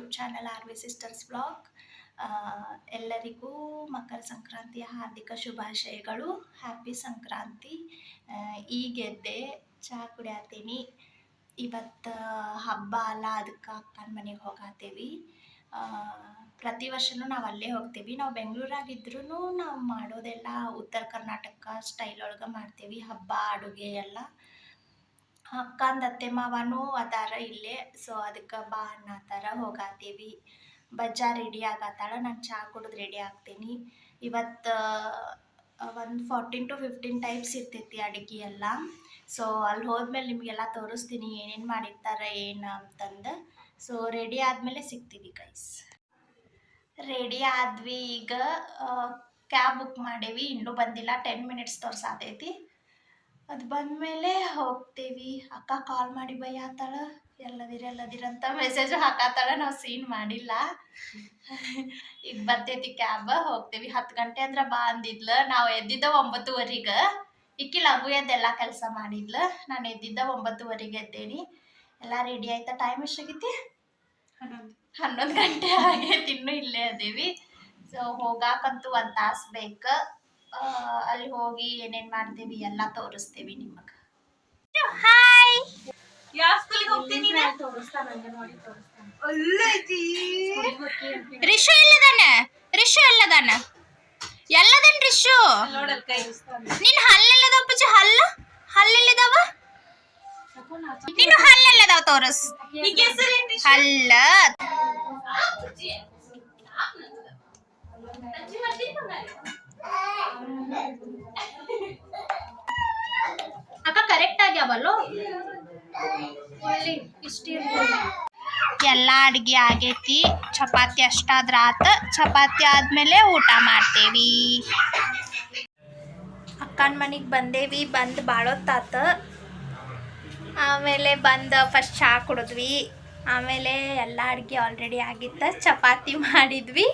YouTube channel R V sisters blog. ಎಲ್ಲರಿಗೂ ಮಕರ ಸಂಕ್ರಾಂತಿಯ ಹಾರ್ದಿಕ ಶುಭಾಶಯಗಳು. ಹ್ಯಾಪಿ ಸಂಕ್ರಾಂತಿ. ಈಗೆದ್ದೆ ಚಹಾ ಕುಡಿಯತ್ತೀನಿ. ಇವತ್ತು ಹಬ್ಬ ಅಲ್ಲ, ಅದಕ್ಕೆ ಅಕ್ಕನ ಮನೆಗೆ ಹೋಗತ್ತೀವಿ. ಪ್ರತಿ ವರ್ಷವೂ ನಾವು ಅಲ್ಲೇ ಹೋಗ್ತೀವಿ. ನಾವು ಬೆಂಗಳೂರಾಗಿದ್ರೂ ನಾವು ಮಾಡೋದೆಲ್ಲ ಉತ್ತರ ಕರ್ನಾಟಕ ಸ್ಟೈಲ್ ಒಳಗೆ ಮಾಡ್ತೀವಿ. ಹಬ್ಬ ಅಡುಗೆ ಎಲ್ಲ ಅಕ್ಕಂದು ಅತ್ತೆ ಮಾವನೂ ಅದಾರ ಇಲ್ಲೇ. ಸೊ ಅದಕ್ಕೆ ಬಾ ಅನ್ನತ್ತಾರ, ಹೋಗತ್ತೀವಿ. ಬಜ್ಜ ರೆಡಿ ಆಗತ್ತಾಳ, ನಾನು ಚಹಾ ಕುಡಿದು ರೆಡಿ ಆಗ್ತೀನಿ. ಇವತ್ತು ಒಂದು 14 to 15 ಟೈಪ್ಸ್ ಇರ್ತೈತಿ ಅಡುಗೆ ಎಲ್ಲ. ಸೊ ಅಲ್ಲಿ ಹೋದ್ಮೇಲೆ ನಿಮಗೆಲ್ಲ ತೋರಿಸ್ತೀನಿ ಏನೇನು ಮಾಡಿರ್ತಾರೆ ಏನು ಅಂತಂದು. ಸೊ ರೆಡಿ ಆದಮೇಲೆ ಸಿಗ್ತೀವಿ ಗೈಸ್. ರೆಡಿ ಆದ್ವಿ. ಈಗ ಕ್ಯಾಬ್ ಬುಕ್ ಮಾಡೇವಿ, ಇನ್ನೂ ಬಂದಿಲ್ಲ. 10 minutes ತೋರ್ಸಾತೈತಿ. ಅದು ಬಂದಮೇಲೆ ಹೋಗ್ತೀವಿ. ಅಕ್ಕ ಕಾಲ್ ಮಾಡಿ ಬೈಯಾತಾಳ, ಎಲ್ಲದಿರಂತ ಮೆಸೇಜ್ ಹಾಕತ್ತಾಳ. ನಾವು ಸೀನ್ ಮಾಡಿಲ್ಲ. ಈಗ ಬರ್ತೈತಿ ಕ್ಯಾಬ್, ಹೋಗ್ತೀವಿ. 10 ಗಂಟೆ ಅಂದ್ರೆ ಬಾ ಅಂದಿದ್ಲು. ನಾವು ಎದ್ದಿದ್ದ 9:15. ಇಕ್ಕಿ ಲಘು ಎದ್ದೆಲ್ಲ ಕೆಲಸ ಮಾಡಿದ್ಲು. ನಾನು ಎದ್ದಿದ್ದ 9:15 ಎದ್ದೇನಿ. ಎಲ್ಲ ರೆಡಿ ಆಯ್ತಾ? ಟೈಮ್ ಎಷ್ಟಾಗೈತಿ? 11 ಗಂಟೆ ಆಗೈತಿ. ಇನ್ನೂ ಇಲ್ಲೇ ಅದೀವಿ. ಸೊ ಹೋಗಾಕಂತೂ 1 ತಾಸು ಬೇಕು. ಅಲ್ಲಿ ಹೋಗಿ ಏನೇನು ಮಾಡ್ತೀವಿ ಎಲ್ಲ ತೋರಿಸ್ತೀವಿ ನಿಮಗೆ. ಹಾಯ್, ಯಾವ ಸ್ಕೂಲಿಗೆ ಹೋಗ್ತೀನಿ? ರಿಷು ಎಲ್ಲದಾನ? ರಿಷು ಎಲ್ಲದಾನ? ಎಲ್ಲದನ್ ರಿಷು? ನಿನ್ನ ಹಲ್ಲೆಲ್ಲದಾವ ಪೂಜೆ? ಹಲ್ಲೆಲ್ಲದಾವ? ನೀನು ಹಲ್ಲೆಲ್ಲದಾವ ತೋರಿಸ್. ಹಲ್ಲ ಅಕ್ಕ ಕರೆಕ್ಟ್ ಆಗ್ಯಾವಲ್ಲೋ? ಎಲ್ಲ ಅಡ್ಗೆ ಆಗೈತಿ. ಚಪಾತಿ ಅಷ್ಟಾದ್ರ ಆತ. ಚಪಾತಿ ಆದ್ಮೇಲೆ ಊಟ ಮಾಡ್ತೇವಿ. ಅಕ್ಕನ ಮನೆಗೆ ಬಂದೇವಿ. ಬಂದು ಬಾಳೊತ್ತಾತ. ಆಮೇಲೆ ಬಂದು ಫಸ್ಟ್ ಚಹಾ ಕುಡಿದ್ವಿ. ಆಮೇಲೆ ಎಲ್ಲ ಅಡುಗೆ ಆಲ್ರೆಡಿ ಆಗಿತ್ತು. ಚಪಾತಿ ಮಾಡಿದ್ವಿ.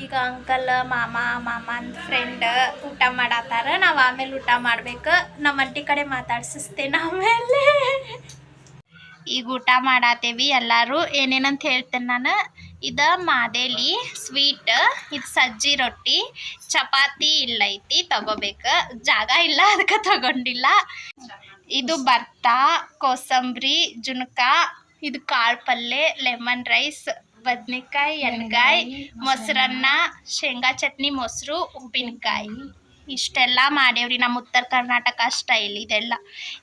ಈಗ ಅಂಕಲ್ ಮಾಮನ ಫ್ರೆಂಡ್ ಊಟ ಮಾಡತ್ತಾರ. ನಾವು ಆಮೇಲೆ ಊಟ ಮಾಡ್ಬೇಕು. ನಮ್ಮ ಅಂಟಿ ಕಡೆ ಮಾತಾಡ್ಸಿಸ್ತೇನೆ ಆಮೇಲೆ. ಈಗ ಊಟ ಮಾಡತ್ತೇವಿ ಎಲ್ಲರೂ. ಏನೇನಂತ ಹೇಳ್ತೇನೆ ನಾನು. ಇದು ಮಾದೇಲಿ ಸ್ವೀಟ್, ಇದು ಸಜ್ಜಿ ರೊಟ್ಟಿ, ಚಪಾತಿ ಇಲ್ಲ ಐತಿ, ತಗೋಬೇಕು. ಜಾಗ ಇಲ್ಲ, ಅದಕ್ಕೆ ತಗೊಂಡಿಲ್ಲ. ಇದು ಭರ್ತ, ಕೋಸಂಬರಿ, ಜುನ್ಕ, ಇದು ಕಾಳು ಪಲ್ಯ, ಲೆಮನ್ ರೈಸ್, ಬದ್ನೆಕಾಯಿ, ಎಣ್ಗಾಯಿ, ಮೊಸರನ್ನ, ಶೇಂಗಾ ಚಟ್ನಿ, ಮೊಸರು, ಉಪ್ಪಿನಕಾಯಿ. ಇಷ್ಟೆಲ್ಲ ಮಾಡೇವ್ರಿ. ನಮ್ಮ ಉತ್ತರ ಕರ್ನಾಟಕ ಸ್ಟೈಲ್ ಇದೆಲ್ಲ.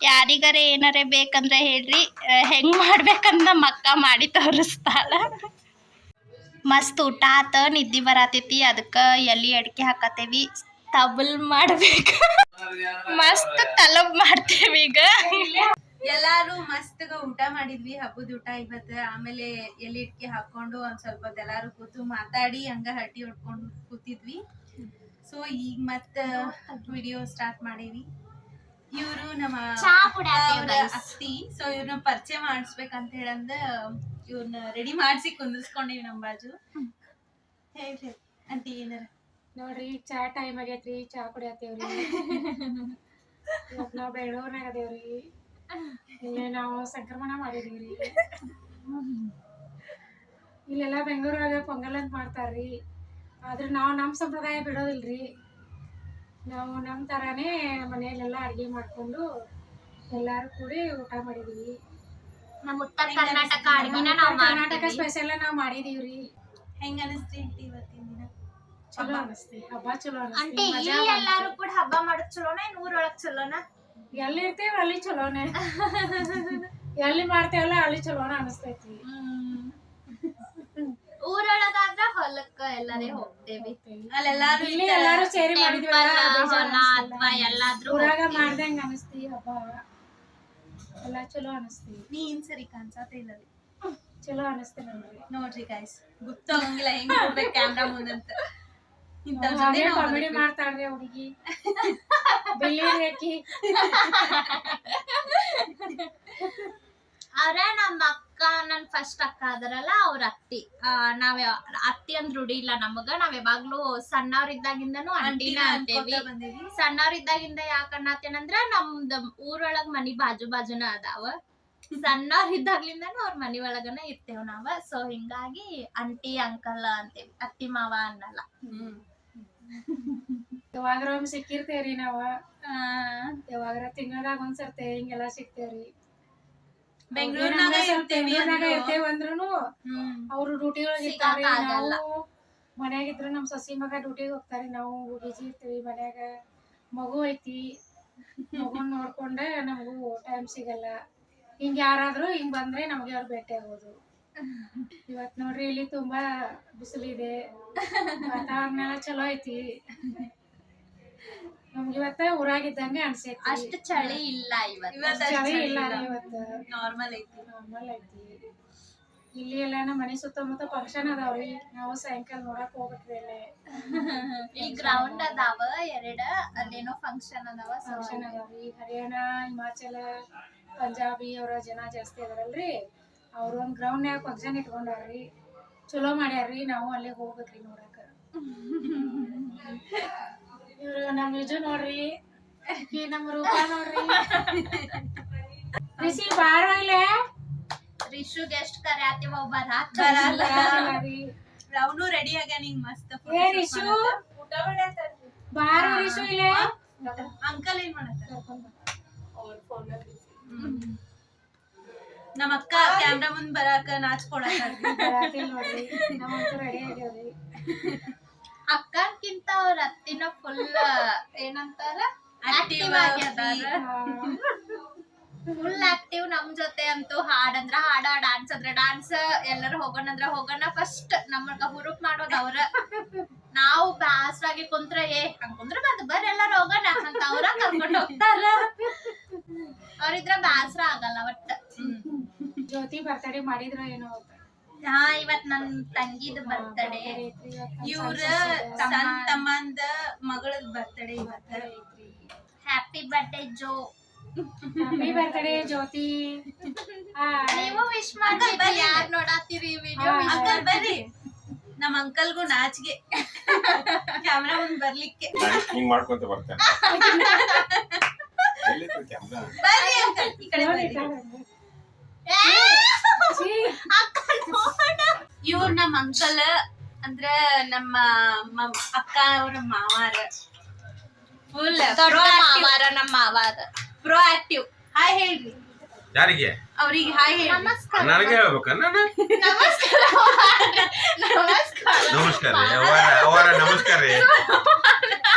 ಯಾರಿಗಾರ ಏನಾರ ಬೇಕಂದ್ರೆ ಹೇಳ್ರಿ, ಹೆಂಗೆ ಮಾಡ್ಬೇಕಂತ ನಮ್ಮ ಅಕ್ಕ ಮಾಡಿ ತೋರಿಸ್ತಾಳ. ಮಸ್ತ್ ಊಟ ಆತ. ನಿದ್ದೆ ಬರತೈತಿ, ಅದಕ್ಕೆ ಎಲೆ ಅಡಿಕೆ ಹಾಕತ್ತೇವಿ. ತಬಲ್ ಮಾಡ್ಬೇಕು. ಮಸ್ತ್ ತಲಬ್ ಮಾಡ್ತೇವಿ ಈಗ. ಎಲ್ಲಾರು ಮಸ್ತ್ ಊಟ ಮಾಡಿದ್ವಿ. ಹಬ್ಬದ ಊಟ ಇವತ್ತು. ಆಮೇಲೆ ಎಲೆ ಇಟ್ಕೆ ಹಾಕೊಂಡು ಒಂದ್ ಸ್ವಲ್ಪ ಎಲ್ಲಾರು ಕೂತು ಮಾತಾಡಿ ಹಂಗ ಹಟ್ಟಿ ಹೊಡ್ಕೊಂಡು ಕೂತಿದ್ವಿ. ಸೊ ಈಗ ಮತ್ತ ವಿಡಿಯೋ ಸ್ಟಾರ್ಟ್ ಮಾಡೀವಿ. ಇವರು ನಮ್ಮ ಅತ್ತಿ. ಸೊ ಇವ್ರನ್ನ ಪರಿಚಯ ಮಾಡಿಸ್ಬೇಕಂತ ಹೇಳಂದ ಇವ್ರನ್ನ ರೆಡಿ ಮಾಡ್ಸಿ ಕುಂದಿಸ್ಕೊಂಡಿವಿ ನಮ್ಮ ಬಾಜು. ಹೇಳ್ರಿ ಅಂಟಿ ಏನಾರ. ನೋಡ್ರಿ, ಚಾ ಟೈಮ್ ಆಗೈತ್ರಿ. ಚಾ ಕುಡಿಯತ್ತೇವ್ರಿ. ಇವತ್ತು ನಾವು ಬೆಂಗಳೂರ್ನಾಗ ಅದೇವ್ರಿ. ಇಲ್ಲೇ ನಾವು ಸಂಕ್ರಮಣ ಮಾಡಿದೀವ್ರಿ. ಇಲ್ಲೆಲ್ಲ ಬೆಂಗಳೂರಾಗ ಪೊಂಗಲ್ ಅಂತ ಮಾಡ್ತಾರ್ರಿ. ಆದ್ರೆ ನಾವು ನಮ್ಮ ಸಂಪ್ರದಾಯ ಬಿಡೋದಿಲ್ರಿ. ನಾವು ನಮ್ಮ ಥರಾನೇ ಮನೆಯಲ್ಲೆಲ್ಲ ಅಡುಗೆ ಮಾಡಿಕೊಂಡು ಎಲ್ಲರೂ ಕೂಡಿ ಊಟ ಮಾಡಿದೀವಿ. ನಮ್ಮ ಉತ್ತರ ಕರ್ನಾಟಕ ಅಡುಗೆನ ನಾವು ಕರ್ನಾಟಕ ಸ್ಪೆಷಲ್ ನಾವು ಮಾಡಿದೀವ್ರಿ. ಹೆಂಗ ಅನಿಸ್ತಿ ಇವತ್ತಿನ ದಿನ? ಚಲೋ ಅನಿಸ್ತಿ. ಹಬ್ಬ ಚಲೋ ಅನಿಸ್ತಿ. ಎಲ್ಲಾರು ಕೂಡ ಹಬ್ಬ ಮಾಡೋದು ಚಲೋನ, ಊರೊಳಗೆ ಚಲೋನ? ಎಲ್ಲಿ ಇರ್ತೇವೆ ಅಲ್ಲಿ ಚಲೋನೆ. ಎಲ್ಲಿ ಮಾಡ್ತೇವಲ್ಲ ಅಲ್ಲಿ ಚಲೋನ ಅನಿಸ್ತೈತಿ. ಊರೊಳಗಾದ್ರ ಹೊಲಕ್ಕ ಎಲ್ಲರೇ ಹೋಗ್ತೇವಿ. ಅಲ್ಲೆಲ್ಲಾರು ಇಲ್ಲಿ ಎಲ್ಲಾರು ಸೇರಿ ಮಾಡಿದ್ವಿ. ಅಥವಾ ಎಲ್ಲಾದ್ರೂ ಊರಾಗ ಮಾಡ್ದಂಗ ಅನಿಸ್ತಿ. ಹಬ್ಬ ಎಲ್ಲ ಚಲೋ ಅನಿಸ್ತಿ. ನೀನ್ ಸರಿ ಕಾಣ್ಸಾತ ಇಲ್ಲ. ಚಲೋ ಅನಿಸ್ತಿ ನೋಡ್ರಿ ಗೈಸ್, ಗೊತ್ತಾಗಂಗಿಲ್ಲ ಹೆಂಗ್ ಹೋಗ್ಬೇಕು ಕ್ಯಾಮ್ರಾ ಮುಂದಂತ. ಕಾಮಿಡಿ ಮಾಡ್ತಾಳ್ರಿ ಹುಡುಗಿ. ಬಿಲ್ಲಿ ರೇಖಿ ಅವ್ರ ನಮ್ಮ ಅಕ್ಕ, ನನ್ ಫಸ್ಟ್ ಅಕ್ಕ ಅದರಲ್ಲ, ಅವ್ರ ಅತ್ತಿ. ನಾವ್ ಅತ್ತಿ ಅಂದ್ ರೂಢಿ ಇಲ್ಲ ನಮಗ. ನಾವ್ ಯಾವಾಗ್ಲೂ ಸಣ್ಣವ್ರಿದ್ದಾಗಿಂದನು ಅಂಟಿನ ಅಂತೇವಿ. ಸಣ್ಣವ್ರಿದ್ದಾಗಿಂದ ಯಾಕ ಅನ್ನತ್ತೇನಂದ್ರ ನಮ್ದ ಊರೊಳಗ್ ಮನಿ ಬಾಜುನ ಅದಾವ. ಸಣ್ಣವ್ರಿದ್ದಾಗ್ಲಿಂದಾನು ಅವ್ರ ಮನಿ ಒಳಗನ ಇರ್ತೇವ್ ನಾವ. ಸೊ ಹಿಂಗಾಗಿ ಅಂಟಿ ಅಂಕಲ್ ಅಂತೇವಿ, ಅತ್ತಿ ಮಾವ ಅನ್ನಲ್ಲ. ಯಾವಾಗ್ರ ಒಮ್ಮೆ ಸಿಕ್ಕಿರ್ತೇವ್ರಿ ನಾವ, ಯಾವಾಗ್ರ ತಿಂಗಳದಾಗ ಒಂದ್ಸರ್ತಿ ಹಿಂಗೆಲ್ಲಾ ಸಿಗ್ತೇವ್ರಿ. ಬೆಂಗಳೂರಿನಾಗ ಇರ್ತೇವ್ ಅಂದ್ರುನು ಅವ್ರು ಡ್ಯೂಟಿ ಒಳಗ ಇರ್ತಾರಿ, ನಾವು ಮನ್ಯಾಗಿದ್ರು ನಮ್ ಸಸಿ ಮಗ ಡ್ಯೂಟಿಗೆ ಹೋಗ್ತಾರಿ, ನಾವು ಬಿಜಿ ಇರ್ತೀವಿ ಮನ್ಯಾಗ. ಮಗು ಐತಿ, ಮಗುನ್ ನೋಡ್ಕೊಂಡ ನಮಗೂ ಟೈಮ್ ಸಿಗಲ್ಲ. ಹಿಂಗ್ ಯಾರಾದ್ರೂ ಹಿಂಗ್ ಬಂದ್ರೆ ನಮ್ಗೆ ಅವ್ರು ಭೇಟಿ ಆಗೋದು. ಇವತ್ ನೋಡ್ರಿ ಇಲ್ಲಿ ತುಂಬಾ ಬಿಸಿಲಿದೆ, ವಾತಾವರಣ ಎಲ್ಲ ಚಲೋ ಐತಿ. ನಮ್ಗೆ ಇವತ್ತ ಊರಾಗಿದ್ದಂಗೆ ಅನ್ಸೈತಿ. ಅಷ್ಟು ಚಳಿ ಇಲ್ಲ ಇವತ್ತು. ಚಳಿ ಇಲ್ಲ ರೀ ಇವತ್ತು, ನಾರ್ಮಲ್ ಐತಿ. ಇಲ್ಲಿ ಎಲ್ಲ ನಮ್ಮ ಮನೆ ಸುತ್ತಮುತ್ತ ಫಂಕ್ಷನ್ ಅದಾವ್ರಿ, ನಾವು ಸಾಯಂಕಾಲ ನೋಡಕ್ ಹೋಗ್ಬೇಕ್ರಿ. ಅಲ್ಲೇ ಈ ಗ್ರೌಂಡ್ ಅದಾವ ಎರಡ, ಅಲ್ಲೇನೋ ಫಂಕ್ಷನ್ ಅದಾವ್ರಿ. ಹರಿಯಾಣ, ಹಿಮಾಚಲ, ಪಂಜಾಬಿ ಅವರ ಜನ ಜಾಸ್ತಿ ಅದಾರಲ್ರಿ, ಅವ್ರ ಒಂದ್ ಗ್ರೌಂಡ್ನ್ಯಾಗ ಫಂಕ್ಷನ್ ಇಟ್ಕೊಂಡಾರ್ರಿ. ಚಲೋ ಮಾಡ್ಯಾರ್ರಿ, ನಾವು ಅಲ್ಲೇ ಹೋಗ್ಬೇಕ್ರಿ ನೋಡಕ. ಇವ್ರು ನಮ್ ನಿಜ ನೋಡ್ರಿ, ನಮ್ಮ ರೂಪ ನೋಡ್ರಿ. ರಿಷಿ ಬಾರೋ ಇಲ್ಲೇ. ರಿಷುಗೆ ಎಷ್ಟ್ ಕರ್ಯಾತಿವ ಅವನು ರೆಡಿ ಆಗ್ಯಾನ ಹಿಂಗ್ ಮಸ್ತ್. ಏ ರಿಷು ಬಾರೋ, ರಿಷು ಇಲ್ಲೇ. ಅಂಕಲ್ ಏನ್ ಮಾಡತ್ತಾರ? ನಮ್ಮ ಅಕ್ಕ ಕ್ಯಾಮ್ರಾ ಮುಂದ್ ಬರಾಕ ನಾಚ್ಕೊಳತ್ತಾರ ನೋಡ್ರಿ. ನಮ್ಮಂತೂ ರೆಡಿ ಆಗ್ಯಾವ್ರಿ. ಅಕ್ಕನ್ಕಿಂತ ಅವ್ರ ಅತ್ತಿನ ಫುಲ್ ಏನಂತಾರ ಆಕ್ಟಿವ್ ಆಗ್ಯದಾರ. Full active. ನಮ್ ಜೊತೆ ಅಂತೂ ಹಾಡಂದ್ರ ಹಾಡ, ಡಾನ್ಸ್ ಅಂದ್ರ ಡಾನ್ಸ್, ಎಲ್ಲರೂ ಹೋಗೋಣಂದ್ರ ಹೋಗೋಣ. ಫಸ್ಟ್ ನಮ್ಮಗ ಹುರುಪ್ ಮಾಡೋದ್ ಅವ್ರ. ನಾವು ಬ್ಯಾಸ್ರಾಗಿ ಕುಂತ್ರ ಹಂಗ್ ಕುಂದ್ರ ಬಂದು ಬರ್ರಿ ಎಲ್ಲಾರು ಹೋಗೋಣ ಅಂತ ಅವ್ರ ಕರ್ಕೊಂಡ್ ಹೋಗ್ತಾರ. ಅವ್ರಿದ್ರ ಬ್ಯಾಸ್ರ ಆಗಲ್ಲ ಒಟ್ಟ. ಜ್ಯೋತಿ ಬರ್ತಡೇ ಮಾಡಿದ್ರ ಏನೋ? ಹಾ, ಇವತ್ ನನ್ ತಂಗಿದ ಬರ್ತಡೇ. ಇವ್ರ ಸಣ್ಣ ತಮ್ಮಂದ ಮಗಳದ ಬರ್ತಡೇ ಇವತ್ತ. ಹ್ಯಾಪಿ ಬರ್ಡೇ ಜೋ. ಹ್ಯಾಪಿ ಬರ್ತ್ಡೇ ಜ್ಯೋತಿ. ನೀವು ವಿಶ್ ಮಾಡಿ. ಯಾರ್ ನೋಡಾತೀರಿ ವಿಡಿಯೋ? ಅಂಕಲ್ ಬರ್ರಿ. ನಮ್ಮ ಅಂಕಲ್ಗೂ ನಾಚಿಗೆ ಕ್ಯಾಮ್ರಾ ಮುಂದ್ ಬರ್ಲಿಕ್ಕೆ. ಹಿಂಗ್ ಮಾಡ್ಕೊಂತ ಬರ್ತಾನೆ. ಬರ್ರಿ ಅಂಕಲ್, ಈ ಕಡೆ ಬರ್ರಿ. ಇವ್ರ ನಮ್ಮ ಅಂಕಲ್ ಅಂದ್ರ ನಮ್ಮ ಅಕ್ಕ ಅವ್ರ ಮಾವಾರ. ಫುಲ್ ನಮ್ಮ ಮಾವಾರ ಪ್ರೋ ಆಕ್ಟಿವ್. ಹಾಯ್ ಹೇಳ್ರಿ ಯಾರಿಗೆ? ಅವ್ರಿಗೆ ಹಾಯ್ ಹೇಳಿ. ನನಗೆ ಹೇಳ್ಬೇಕ? ನಮಸ್ಕಾರ ನಮಸ್ಕಾರ ರೀ ಅವರ, ನಮಸ್ಕಾರ ರೀ.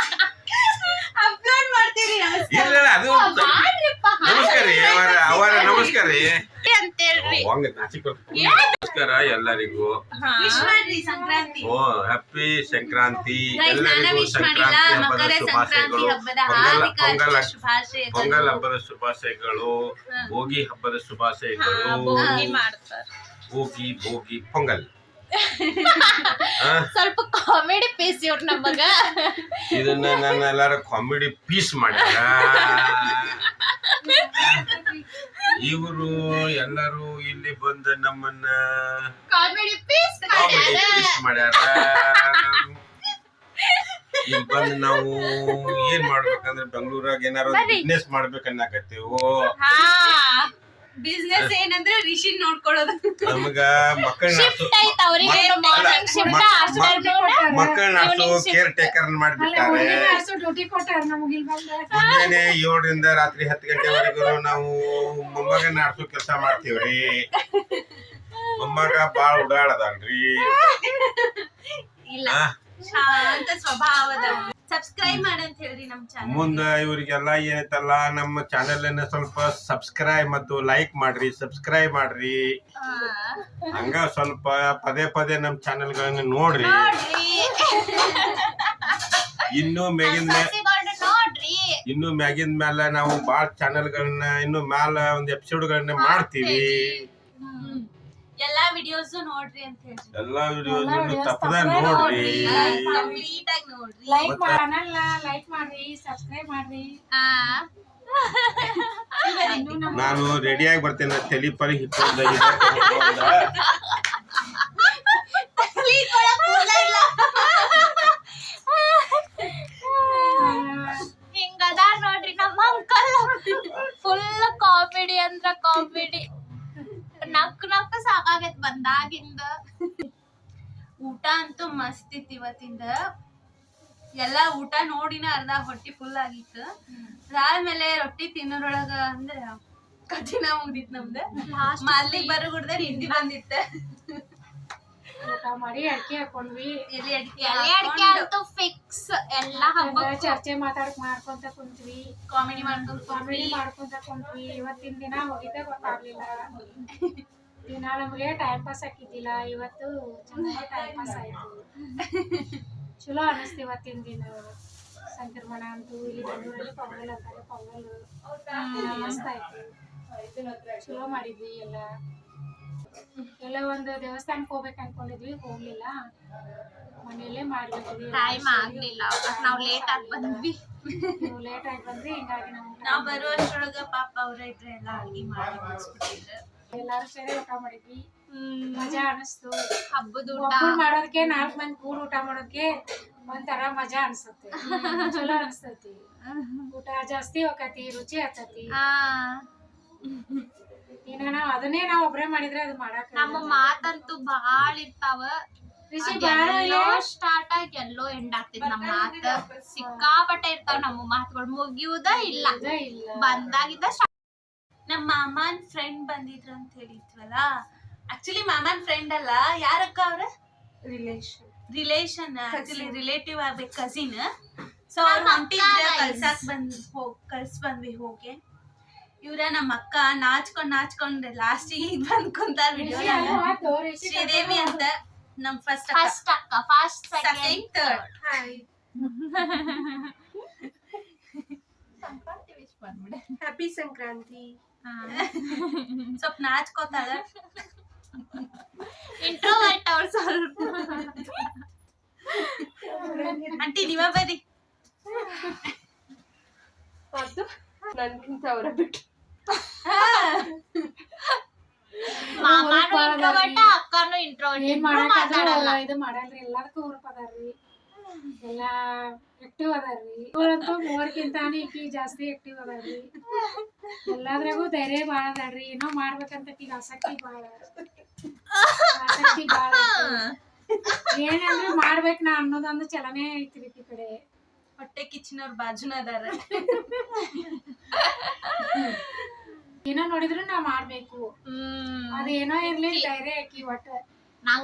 ಅಪ್ಲೋಡ್ ಮಾಡ್ತೀರಿ? ಇಲ್ಲ, ಅದು ನಮಸ್ಕಾರ ರೀ ಅವರ, ನಮಸ್ಕಾರ ರೀ ಅಂತೇಳ್ರಿ. ನಮಸ್ಕಾರ ಎಲ್ಲರಿಗೂ. ವಿಶ್ ಮಾಡ್ರಿ ಸಂಕ್ರಾಂತಿ. ಓ, ಹ್ಯಾಪಿ ಸಂಕ್ರಾಂತಿ ನಾನು ಎಲ್ಲರಿಗೂ. ವಿಶ್ ಮಾಡಿಲ್ಲ. ಮಕರ ಸಂಕ್ರಾಂತಿ ಹಬ್ಬದ ಹಾರ್ದಿಕ ಶುಭಾಶಯಗಳು. ಪೊಂಗಲ್ ಹಬ್ಬದ ಶುಭಾಶಯಗಳು, ಭೋಗಿ ಹಬ್ಬದ ಶುಭಾಶಯಗಳು. ಭೋಗಿ ಪೊಂಗಲ್. ಸ್ವಲ್ಪ ಕಾಮಿಡಿ ಪೀಸ್ ಇವ್ರ ನಮಗ. ಇದನ್ನ ನನ್ನ ಎಲ್ಲಾರ ಕಾಮಿಡಿ ಪೀಸ್ ಮಾಡ್ಯಾರ. ಇವರು ಎಲ್ಲರೂ ಇಲ್ಲಿ ಬಂದು ನಮ್ಮನ್ನ ಕಾಮಿಡಿ ಪೀಸ್ ಮಾಡ್ಯಾರ. ಇಲ್ಲಿ ಬಂದು ನಾವು ಏನ್ ಮಾಡ್ಬೇಕಂದ್ರೆ ಬೆಂಗಳೂರಾಗ ಏನಾರ ಬಿಸ್ನೆಸ್ ಮಾಡ್ಬೇಕನ್ನಾಕತ್ತೇವು. ಬಿಸ್ನೆಸ್ ಏನಂದ್ರೆ ರಿಷಿ ನೋಡ್ಕೊಳ್ಳೋದು. ನಮಗ ಮಕ್ಕಳನ್ನ ಕೇರ್ ಟೇಕರ್ ಮಾಡ್ಬಿಟ್ಟಾರೆ. ಡ್ಯೂಟಿ ಕೊಟ್ಟಾರ ನಮ್ಗೆ ಇಲ್ಲಿ ಬಂದ. ಮುಂಜಾನೆ 7 ರಿಂದ ರಾತ್ರಿ 10 ಗಂಟೆವರೆಗೂ ನಾವು ಮೊಮ್ಮಗನ ಆಡ್ಸೋ ಕೆಲಸ ಮಾಡ್ತೀವ್ರಿ. ಮೊಮ್ಮಗ ಬಾಳ ಉಡಾಳದಲ್ರಿ. ಇಲ್ಲ, ಶಾಂತ ಸ್ವಭಾವದ. ಸಬ್ಸ್ಕ್ರೈಬ್ ಮಾಡಂತ ಹೇಳ್ರಿ ನಮ್ ಚಾನಲ್. ಮುಂದ ಇವರಿಗೆಲ್ಲ ಏನೈತಲ್ಲ, ನಮ್ಮ ಚಾನೆಲ್ ಅನ್ನ ಸ್ವಲ್ಪ ಸಬ್ಸ್ಕ್ರೈಬ್ ಮತ್ತು ಲೈಕ್ ಮಾಡ್ರಿ, ಸಬ್ಸ್ಕ್ರೈಬ್ ಮಾಡ್ರಿ. ಹಂಗ ಸ್ವಲ್ಪ ಪದೇ ಪದೇ ನಮ್ ಚಾನೆಲ್ ಗಳನ್ನ ನೋಡ್ರಿ. ಇನ್ನು ಮ್ಯಾಗಿನ ಮೇಲೆ ನಾವು ಬಾಳ ಚಾನೆಲ್ ಗಳನ್ನ ಇನ್ನು ಮ್ಯಾಲ ಒಂದ್ ಎಪಿಸೋಡ್ ಗಳನ್ನ ಮಾಡ್ತೀವಿ. ಎಲ್ಲಾ ವಿಡಿಯೋಸ್ ನೋಡ್ರಿ ಅಂತ ಹೇಳಿ. ಎಲ್ಲಾ ವಿಡಿಯೋಸ್ ತಪ್ಪದ ನೋಡ್ರಿ, ಕಂಪ್ಲೀಟ್ ಆಗಿ ನೋಡ್ರಿ. ಲೈಕ್ ಮಾಡ್ರಿ, ಸಬ್ಸ್ಕ್ರೈಬ್ ಮಾಡ್ರಿ. ನಾನು ರೆಡಿಯಾಗಿ ಬರ್ತೇನೆ. ತಲಿ ಪರಿ ಹಿಕ್ಕೊಂಡ ಹಿಂಗದ ನೋಡ್ರಿ ನಮ್ಮ ಅಂಕಲ್. ಫುಲ್ ಕಾಮಿಡಿ ಅಂದ್ರ ಕಾಮಿಡಿ. ಮ್ಯಾಗಿಂದ ಊಟ ಅಂತೂ ಮಸ್ತ್ ಇತ್ತು ಇವತ್ತಿಂದ. ಎಲ್ಲಾ ಊಟ ನೋಡಿನ ಅರ್ಧ ಹೊಟ್ಟಿ ಫುಲ್ ಆಗಿತ್ತು. ಅದಾದ್ಮೇಲೆ ರೊಟ್ಟಿ ತಿನ್ನೋರೊಳಗ ಅಂದ್ರ ಕಠಿಣ ಮುಗ್ದಿತ್ ನಮ್ದು. ಅಲ್ಲಿಗೆ ಬರೋಗುಡ್ದೆ ನಿದ್ದಿ ಬಂದಿತ್ತ. ಊಟ ಮಾಡಿ ಅಡ್ಕೆ ಹಾಕೊಂಡ್ವಿ. ಎಲೆ ಅಡಿಕೆ ಅಂತೂ ಫಿಕ್ಸ್. ಎಲ್ಲ ಚರ್ಚೆ ಮಾಡ್ಕೊಂತ ಕುಂತ್ವಿ, ಕಾಮಿಡಿ ಮಾಡ್ಕೊಂತ ಕುಂತ್ವಿ. ಇವತ್ತಿನ ದಿನ ಹೋಗಿದ್ದೆ ಗೊತ್ತಾಗ್ಲಿಲ್ಲ. ದಿನ ನಮಗೆ ಟೈಮ್ ಪಾಸ್ ಆಕಿದ್ದಿಲ್ಲ. ಇವತ್ತು ಚೆನ್ನಾಗಿ ಟೈಮ್ ಪಾಸ್ ಆಯ್ತು. ಚಲೋ ಅನಿಸ್ತು ಇವತ್ತಿನ ದಿನ. ಸಂಕ್ರಮಣ ಅಂತೂ ಇಲ್ಲಿ ಬೆಂಗಳೂರಲ್ಲಿ ಪೊಂಗಲ್ ಅಂತಾರೆ. ಪೊಂಗಲ್ ಮಸ್ತ್ ಆಯ್ತು. ಚಲೋ ಮಾಡಿದ್ವಿ. ಎಲ್ಲ ಒಂದು ದೇವಸ್ಥಾನಕ್ಕೆ ಹೋಗ್ಬೇಕು ಅನ್ಕೊಂಡಿದ್ವಿ, ಹೋಗ್ಲಿಲ್ಲ. ಮನೆಯಲ್ಲೇ ಮಾಡಿದ್ವಿ. ಟೈಮ್ ಆಗ್ಲಿಲ್ಲ, ನಾವು ಲೇಟ್ ಆಗಿ ಬಂದ್ವಿ. ನೀವು ಲೇಟ್ ಆಗಿ ಬಂದ್ರಿ, ಹಿಂಗಾಗಿ ನಾವ್ ಬರೋ ಅಷ್ಟ್ರೊಳಗ ಪಾಪ ಅವ್ರ ಇದ್ರೆ ಎಲ್ಲ ಅಡ್ಗೆ ಮಾಡಿ ಮುಗಿಸ್ಬಿಟ್ಟಿದ್ರು. ಎಲ್ಲಾರು ಸೇರಿ ಊಟ ಮಾಡಿದ್ವಿ. ಮಜಾ ಅನಿಸ್ತು. ಹಬ್ಬದ ಊಟ ಒಬ್ಬರು ಮಾಡೋದಕ್ಕೆ 4 ಮಂದಿ ಕೂಡ್ ಊಟ ಮಾಡೋದಕ್ಕೆ ಒಂಥರ ಮಜಾ ಅನ್ಸುತ್ತೆ. ಚಲೋ ಅನಿಸ್ತೈತಿ. ಊಟ ಜಾಸ್ತಿ ಹೋಗತಿ, ರುಚಿ ಹತ್ತತಿ. ಇನ್ನ ನಾವ್ ಅದನ್ನೇ ನಾವ್ ಒಬ್ರೇ ಮಾಡಿದ್ರೆ ಅದು ಮಾಡಾಕ ನಮ್ಮ ಮಾತಂತೂ ಬಾಳ ಇರ್ತಾವ. ಸ್ಟಾರ್ಟ್ ಆಗಿ ಎಲ್ಲೋ ಎಂಡ್ ಆಗ್ತೈತಿ. ನಮ್ಮ ಮಾತ ಸಿಕ್ಕಾಪಟ್ಟೆ ಇರ್ತಾವ. ನಮ್ಮ ಮಾತುಗಳು ಮುಗಿಯುವುದ ಇಲ್ಲ, ಬಂದಾಗಿದ್ದ. ನಮ್ಮ ಮಾಮನ್ ಫ್ರೆಂಡ್ ಬಂದಿದ್ರು ಅಂತ ಹೇಳಿದ್ವಲ್ಲ, ಆಕ್ಚುಲಿ ಮಾಮನ್ ಫ್ರೆಂಡ್ ಅಲ್ಲ, ಯಾರಕ್ಕ ಅವ್ರ ರಿಲೇಷನ್ ಆಕ್ಚುಲಿ ರಿಲೇಟಿವ್ ಆಗ್ಬೇಕು, ಕಸಿನ್. ಸೊ ಅವ್ರ ಹೊಂಟಿದ್ರೆ ಕಳ್ಸ್ ಬಂದ್ವಿ ಹೋಗಿ. ಇವ್ರ ನಮ್ಮ ಅಕ್ಕ ನಾಚ್ಕೊಂಡ್ ಲಾಸ್ಟಿಗೆ ಬಂದ್ ಕುಂತಾರ ವಿಡಿಯೋ. ಶ್ರೀದೇವಿ ಅಂತ ನಮ್ ಫಸ್ಟ್ ಅಕ್ಕ, first second third. Happy Sankranti. ಸ್ವಲ್ಪ ನಾಚ್ಕೋತಾಳ. ಇಂಟ್ರೋವರ್ಟ್ ಅವ್ರು ಸ್ವಲ್ಪ. ಆಂಟಿ ನೀವ ಬರ್ರಿ. ಅದು ನನ್ಗಿಂತ ಅವರ ಬಿಟ್ಟು ಮಾಮಾನು ಇಂಟ್ರೋವರ್ಟ್, ಅಕ್ಕನು ಇಂಟ್ರೋವರ್ಟ್. ಏನ್ ಮಾಡಲ್ಲ, ಇದು ಮಾಡಲ್ರಿ. ಎಲ್ಲದಕ್ಕೂ ಹುರುಪದಾರ್ರಿ. ಎಲ್ಲಾ ಆಕ್ಟಿವ್ ಅದಾರ್ರಿ. ಇವ್ರಂತೂ 3ಕ್ಕಿಂತಾನು ಈಕಿ ಜಾಸ್ತಿ ಆಕ್ಟಿವ್ ಅದಾರ್ರಿ. ಎಲ್ಲಾದ್ರಾಗೂ ಧೈರ್ಯ ಬಾಳ ಅದಾಳ್ರಿ. ಏನೋ ಮಾಡ್ಬೇಕಂತ ಈಗ ಆಸಕ್ತಿ ಬಾಳ ಏನಂದ್ರೆ ಮಾಡ್ಬೇಕ್ ನಾ ಅನ್ನೋದೊಂದು ಚಲನೆ ಐತ್ರಿ ಈಕಿ ಕಡೆ. ಹೊಟ್ಟೆ ಕಿಚ್ಚಿನವ್ರ ಬಾಜುನ ಅದಾರ. ಏನೋ ನೋಡಿದ್ರು ನಾ ಮಾಡ್ಬೇಕು. ಅದೇನೋ ಇರ್ಲಿ ಧೈರ್ಯ ಆಕಿ ಒಟ್ಟ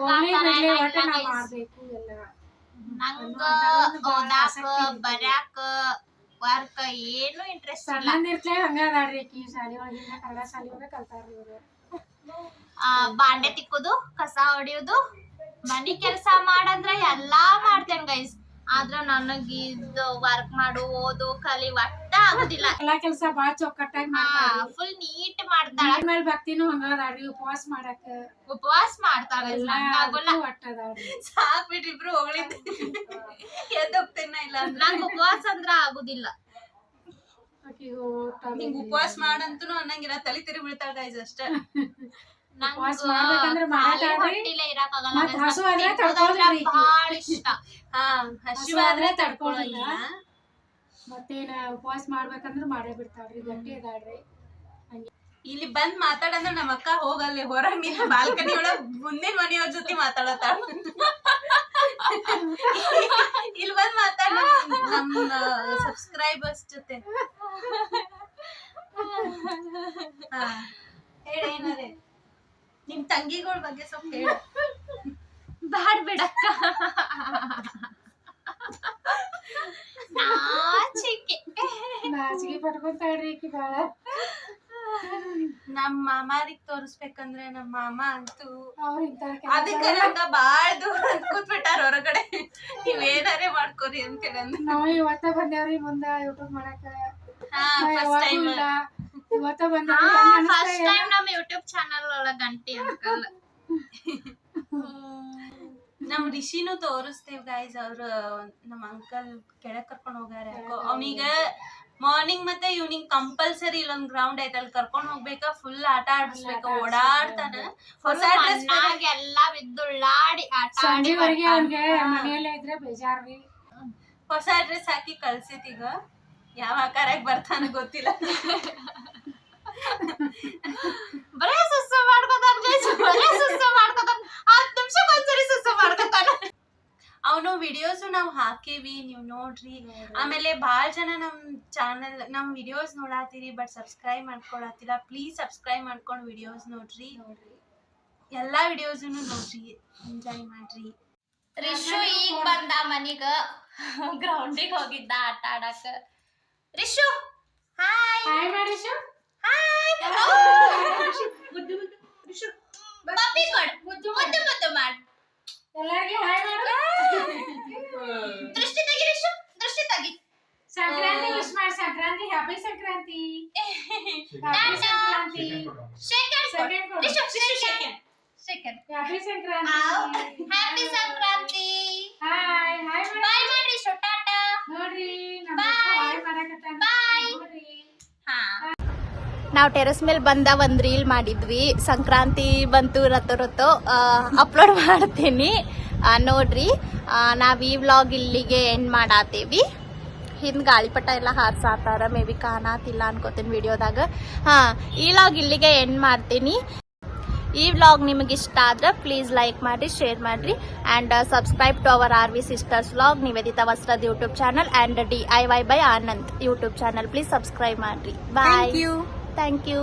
ಒಟ್ಟ ನಾ ಮಾಡ್ಬೇಕು. ಎಲ್ಲ ನಂಗ ಓದಾಕ ಬರ್ಯಾಕ ವರ್ಕ್ ಏನು ಇಂಟ್ರೆಸ್ಟ್ ಇಲ್ಲ. ಸಣ್ಣಂದಿರ್ಲೇ ಹಂಗ ಅದಾಳ್ರಿ ಆಕಿ. ಶಾಲಿ ಒಳಗಿಂದ ಕನ್ನಡ ಶಾಲಿ ಒಳಗ ಕಲ್ತಾರ್ರಿ ಇವ್ರು. ಬಾಂಡೆ ತಿಕ್ಕೋದು, ಕಸ ಹೊಡಿಯೋದು, ಮನಿ ಕೆಲಸ ಮಾಡಂದ್ರ ಎಲ್ಲಾ ಮಾಡ್ತೇನೆ ಗೈಸ್. ಆದ್ರ ನನಗ ಇದು ವರ್ಕ್ ಮಾಡು, ಓದು, ಕಲಿ ಒಟ್ಟ ಆಗುದಿಲ್ಲ. ಎಲ್ಲಾ ಕೆಲ್ಸ ಬಾಳ ಚೊಕ್ಕಟ್ಟಾಗಿ ಮಾಡ್ತಾಳ. ಫುಲ್ ನೀಟ್ ಮಾಡ್ತಾಳ. ಆಮೇಲೆ ಭಕ್ತಿನೂ ಹಂಗ ಅದಾಳ್ರಿ. ಉಪವಾಸ ಮಾಡ್ತಾಳ. ಒಟ್ಟ ಅದಾಳ್ರಿ. ಸಾಕ್ ಬಿಡ್ರಿ ಇಬ್ರು ಹೋಗ್ಲಿದ್ದು. ಎದ್ದೋಗ್ತೇನ ಇಲ್ಲ ನಂಗ್ ಉಪವಾಸ ಅಂದ್ರ ಆಗುದಿಲ್ಲ. ನಿಂಗ್ ಉಪವಾಸ ಮಾಡಂತೂ ಅನ್ನಂಗಿಲ್ಲ. ತಲೆ ತಿರುಗಿ ಬೀಳ್ತಾಳ ಗೈಸ್ ಅಷ್ಟ. ಉಪವಾಸ ಮಾಡ್ಬೇಕಂದ್ರ ಹೊಟ್ಟಿಲೆ ಇರಕ್ಕಾಗಲ್ಲ. ಹಸುವಾದ್ರೆ ತಡ್ಕೊಳ್ರಿ. ಬಾಳ ಇಷ್ಟ. ಹಸಿವಾದ್ರೆ ತಡ್ಕೊಳ್ಳಲ್ಲ. ಮತ್ತೇನ ಉಪವಾಸ ಮಾಡ್ಬೇಕಂದ್ರ ಮಾಡೇ ಬಿಡ್ತಾಳ್ರಿ. ಗಟ್ಟಿ ಅದಾಳ್ರಿ. ಇಲ್ಲಿ ಬಂದ್ ಮಾತಾಡಂದ್ರ ನಮ್ಮ ಅಕ್ಕ ಹೋಗಲ್ಲಿ ಹೊರಗ್ ನಿಂತ ಬಾಲ್ಕನಿ ಒಳಗ್ ಮುಂದಿನ ಮನೆಯವ್ರ ಜೊತೆ ಮಾತಾಡತಾಳ. ಇಲ್ಲಿ ಬಂದ್ ಮಾತಾಡ ನಮ್ಮ ಸಬ್ಸ್ಕ್ರೈಬರ್ಸ್ ಜೊತೆ. ಹೇಳ ಏನಾರೆ ನಿಮ್ ತಂಗಿಗಳ ಬಗ್ಗೆ ಸ್ವಲ್ಪ ಹೇಳ. ಬ್ಯಾಡ್ ಬಿಡಕ್ಕ, ನಾಚಿಕೆ ಪಟ್ಕೊಂತಾಳ್ರಿ ಈಕಿ ಬಾಳ. ನಮ್ ಮಾಮಾರಿಗ್ ತೋರಿಸ್ಬೇಕಂದ್ರೆ ನಮ್ಮ ಮಾಮ ಅಂತೂ ಅವ್ರ ಅದಕ್ಕೆ ನಂಗ ಬಾಳ್ ದೂರ ಕೂತ್ಬಿಟ್ಟಾರ ಹೊರಗಡೆ. ನೀವ್ ಏನಾರೇ ಮಾಡ್ಕೋರಿ ಅಂತ ಹೇಳಂದ್ರ. ನಾವ್ ಇವತ್ತ ಬಂದೇವ್ರಿ ಮುಂದ ಯೂಟ್ಯೂಬ್ ಮಾಡಾಕ. ಫಸ್ಟ್ ಟೈಮ್ ಇವತ್ತ ಬಂದೇವ್ರಿ. ಫಸ್ಟ್ ಟೈಮ್ ನಮ್ಮ ಯೂಟ್ಯೂಬ್ ಚಾನಲ್ ಒಳಗ ಗಂಟಿ ಅಂಕಲ್. ನಮ್ ರಿಷಿನೂ ತೋರಿಸ್ತೇವ್ ಗೈಸ್. ಅವ್ರ ನಮ್ ಅಂಕಲ್ ಕೆಳಗ್ ಕರ್ಕೊಂಡ್ ಹೋಗ್ಯಾರ. ಅವನಿಗ ಮಾರ್ನಿಂಗ್ ಮತ್ತೆ ಈವ್ನಿಂಗ್ ಕಂಪಲ್ಸರಿ ಇಲ್ಲೊಂದ್ ಗ್ರೌಂಡ್ ಐತೆ, ಅಲ್ಲಿ ಕರ್ಕೊಂಡ್ ಹೋಗ್ಬೇಕಾ. ಫುಲ್ ಆಟ ಆಡಿಸ್ಬೇಕ, ಓಡಾಡ್ತಾನ. ಹೊಸ ಡ್ರೆಸ್ ಎಲ್ಲಾ ಬಿದ್ದುಳ್ಳಾಡಿ ಆಟ ಸಂಜೆವರೆಗೆ ಅವ್ನಿಗೆ ಮನೆಯಲ್ಲೇ ಇದ್ರೆ ಬೇಜಾರ್ರಿ. ಹೊಸ ಡ್ರೆಸ್ ಹಾಕಿ ಕಳ್ಸಿತ್. ಈಗ ಯಾವ ಆಕಾರಾಗ ಬರ್ತಾನ ಗೊತ್ತಿಲ್ಲ. ಬರೇ ಸುಸ್ಸು ಮಾಡ್ಕೊತಾನ guys, ಬರೇ ಸುಸ್ಸು ಮಾಡ್ಕೊತಾನ. 10 ನಿಮಿಷಕ್ಕೊಂದ್ಸರಿ ಸುಸ್ಸು ಮಾಡ್ಕೊತಾನ. ಅವನು ವಿಡಿಯೋಸು ನಾವು ಹಾಕೇವಿ, ನೀವು ನೋಡ್ರಿ. ಆಮೇಲೆ ಭಾಳ ಜನ ನಮ್ಮ ವಿಡಿಯೋಸ್ ನೋಡಾತೀರಿ ಬಟ್ ಸಬ್ಸ್ಕ್ರೈಬ್ ಮಾಡ್ಕೊಳತ್ತಿಲ್ಲ. ಪ್ಲೀಸ್ ಸಬ್ಸ್ಕ್ರೈಬ್ ಮಾಡ್ಕೊಂಡು ವಿಡಿಯೋಸ್ ನೋಡ್ರಿ. ಎಲ್ಲಾ ವಿಡಿಯೋಸ್ನು ನೋಡ್ರಿ, ಎಂಜಾಯ್ ಮಾಡ್ರಿ. ರಿಶು ಈಗ ಬಂದ ಮನಿಗ, ಗ್ರೌಂಡಿಗೆ ಹೋಗಿದ್ದ ಆಟ ಆಡಕ. ರಿಶು ಹಾಯ್ ಹಾಯ್ ಮಾಡಿಶು. ಹಾಯ್ ಪಪ್ಪಿ ಕೊಡು, ಮುದ್ದು ಮುದ್ದು ಮಾಡು. ಎಲ್ಲರಿಗೂ ಹಾಯ್ ಮಾಡು. ದೃಷ್ಟಿ ತೆಗಿ ರಿಶು, ದೃಷ್ಟಿ ತೆಗಿ. ಸಂಕ್ರಾಂತಿ ವಿಶ್ ಮಾಡಿ. Sankranti happy Sankranti. Happy Tata. Sankranti. Shaker Second ಕೊಡು. Rishu shaker shaker. Happy Sankranti. Happy Sankranti. Hi hi ಮಾಡಿ. ಬಾಯ್ ಮಾಡಿ ರಿಶು, ಟಾಟಾ. ನೋಡ್ರಿ ನಮ್ಮ Bye. ಹಾಯ್ ಮಾಡಕತ್ತಾನ. Bye. ನೋಡ್ರಿ. ನಾವು ಟೆರೆಸ್ ಮೇಲೆ ಬಂದ ಒಂದು ರೀಲ್ ಮಾಡಿದ್ವಿ. ಸಂಕ್ರಾಂತಿ ಬಂತು ರತ್ತೋ ಅಪ್ಲೋಡ್ ಮಾಡ್ತೀನಿ, ನೋಡ್ರಿ. ನಾವು ಈ ವ್ಲಾಗ್ ಇಲ್ಲಿಗೆ ಎಂಡ್ ಮಾಡಾತೀವಿ. ಹಿಂದೆ ಗಾಳಿಪಟ ಎಲ್ಲ ಹಾರ್ಸಾತಾರ, ಮೇ ಬಿ ಕಾಣತಿಲ್ಲ ಅನ್ಕೋತೀನಿ ವಿಡಿಯೋದಾಗ. ಈ ವ್ಲಾಗ್ ಇಲ್ಲಿಗೆ ಎಂಡ್ ಮಾಡ್ತೀನಿ. ಈ ವ್ಲಾಗ್ ನಿಮಗೆ ಇಷ್ಟ ಆದ್ರೆ ಪ್ಲೀಸ್ ಲೈಕ್ ಮಾಡಿ, ಶೇರ್ ಮಾಡಿರಿ and subscribe to our RV Sisters vlog, Nivedita ವಸ್ತ್ರದ YouTube channel and DIY by Anand YouTube channel. Please subscribe ಮಾಡಿರಿ. ಬಾಯ್. Thank you.